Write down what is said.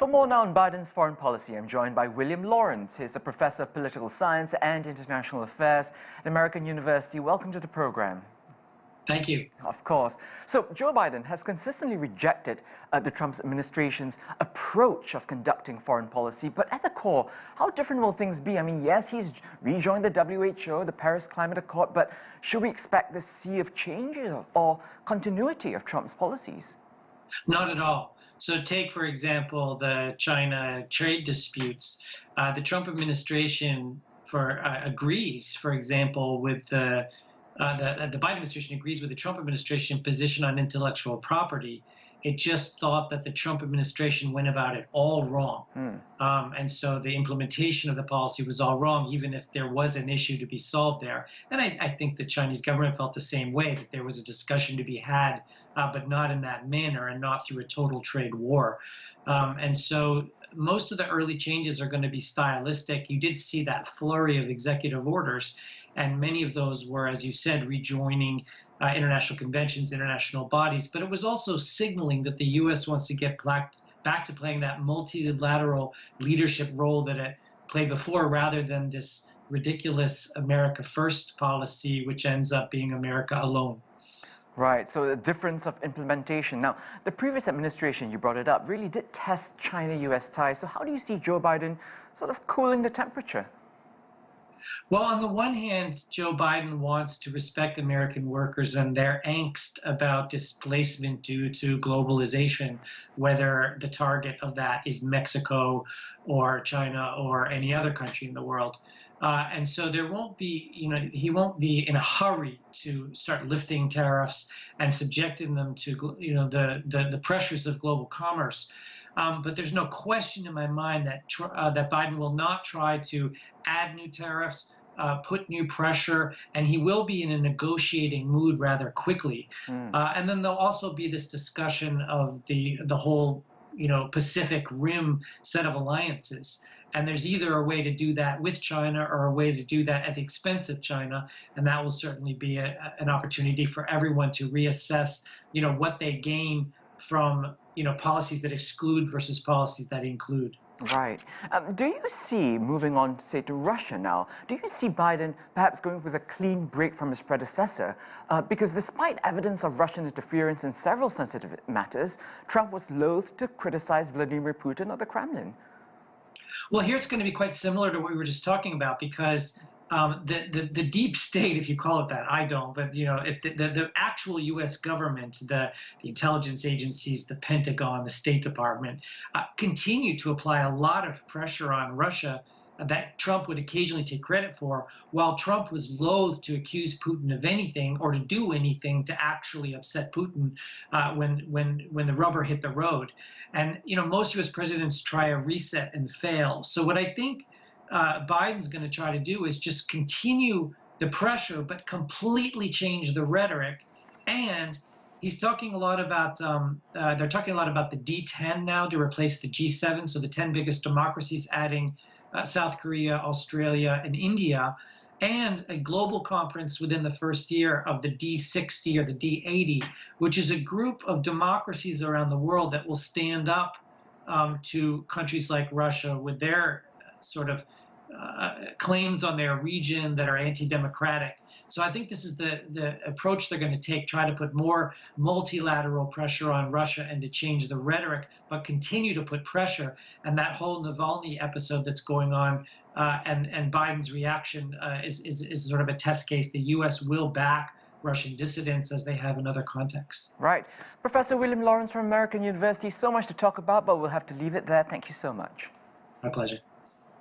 For more now on Biden's foreign policy, I'm joined by William Lawrence. He's a professor of political science and international affairs at American University. Welcome to the program. Thank you. Of course. So Joe Biden has consistently rejected the Trump administration's approach of conducting foreign policy. But at the core, how different will things be? I mean, yes, he's rejoined the WHO, the Paris Climate Accord, but should we expect this sea of change or continuity of Trump's policies? Not at all. So take, for example, the China trade disputes. The Trump administration agrees, for example, with the Biden administration agrees with the Trump administration position on intellectual property. It just thought that the Trump administration went about it all wrong. And so the implementation of the policy was all wrong, even if there was an issue to be solved there. And I think the Chinese government felt the same way, that there was a discussion to be had, but not in that manner and not through a total trade war. And so most of the early changes are going to be stylistic. You did see that flurry of executive orders, and many of those were, as you said, rejoining international conventions, international bodies. But it was also signaling that the U.S. wants to get back to playing that multilateral leadership role that it played before, rather than this ridiculous America First policy, which ends up being America alone. Right, so the difference of implementation. Now, the previous administration, you brought it up, really did test China-US ties. So how do you see Joe Biden sort of cooling the temperature? Well, on the one hand, Joe Biden wants to respect American workers and their angst about displacement due to globalization, whether the target of that is Mexico or China or any other country in the world. And so there won't be, he won't be in a hurry to start lifting tariffs and subjecting them to, the pressures of global commerce. But there's no question in my mind that that Biden will not try to add new tariffs, put new pressure, and he will be in a negotiating mood rather quickly. And then there'll also be this discussion of the whole, Pacific Rim set of alliances. And there's either a way to do that with China or a way to do that at the expense of China. And that will certainly be an opportunity for everyone to reassess, what they gain from, policies that exclude versus policies that include. Right. Do you see, moving on, say, to Russia now, do you see Biden perhaps going with a clean break from his predecessor? Because despite evidence of Russian interference in several sensitive matters, Trump was loath to criticize Vladimir Putin or the Kremlin. Well, here it's going to be quite similar to what we were just talking about, because the deep state, if you call it that, I don't, but the actual U.S. government, the intelligence agencies, the Pentagon, the State Department, continue to apply a lot of pressure on Russia that Trump would occasionally take credit for, while Trump was loath to accuse Putin of anything or to do anything to actually upset Putin when the rubber hit the road. And most U.S. presidents try a reset and fail. So what I think Biden's going to try to do is just continue the pressure, but completely change the rhetoric. And he's talking a lot about, they're talking a lot about the D10 now to replace the G7, so the 10 biggest democracies, adding South Korea, Australia, and India, and a global conference within the first year of the D60 or the D80, which is a group of democracies around the world that will stand up to countries like Russia with their sort of claims on their region that are anti-democratic. So I think this is the approach they're going to take, try to put more multilateral pressure on Russia and to change the rhetoric, but continue to put pressure. And that whole Navalny episode that's going on and Biden's reaction is sort of a test case. The U.S. will back Russian dissidents as they have in other contexts. Right. Professor William Lawrence from American University, so much to talk about, but we'll have to leave it there. Thank you so much. My pleasure.